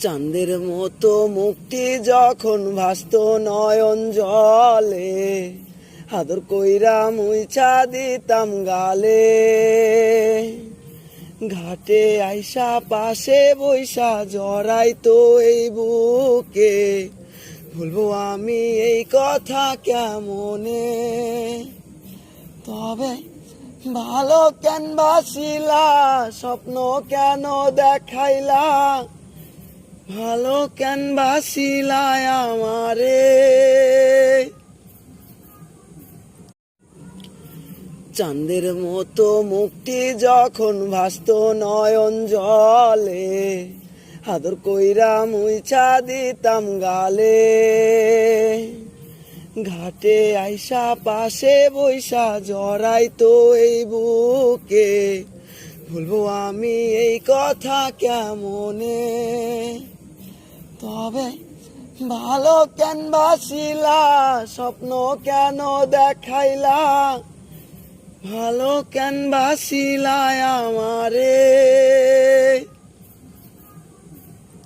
চাঁদের মতো মুক্তি যখন ভাসত নয়ন জলে, আদর কইরা মুইছা দিতাম গালে। ঘাটে আইসা পাশে বৈশা জড়াইতো এই বুকে, ভুলবো আমি এই কথা কেমনে? তবে ভালো কেন বাসিলা, স্বপ্ন কেন দেখাইলা, ভালো কেন বাসিলা আমারে? চাঁদের মতো মুক্তি যখন ভাসত নয়ন জলে, আদর কইরা মুইছা দিতাম গালে। ঘাটে আইসা পাশে বৈশা জড়াইতো এই বুকে, ভুলবো আমি এই কথা কেমনে? তবে ভালো কেন বাসিলা, স্বপ্ন কেন দেখাইলা, ভালো কেন বাসিলা আমারে?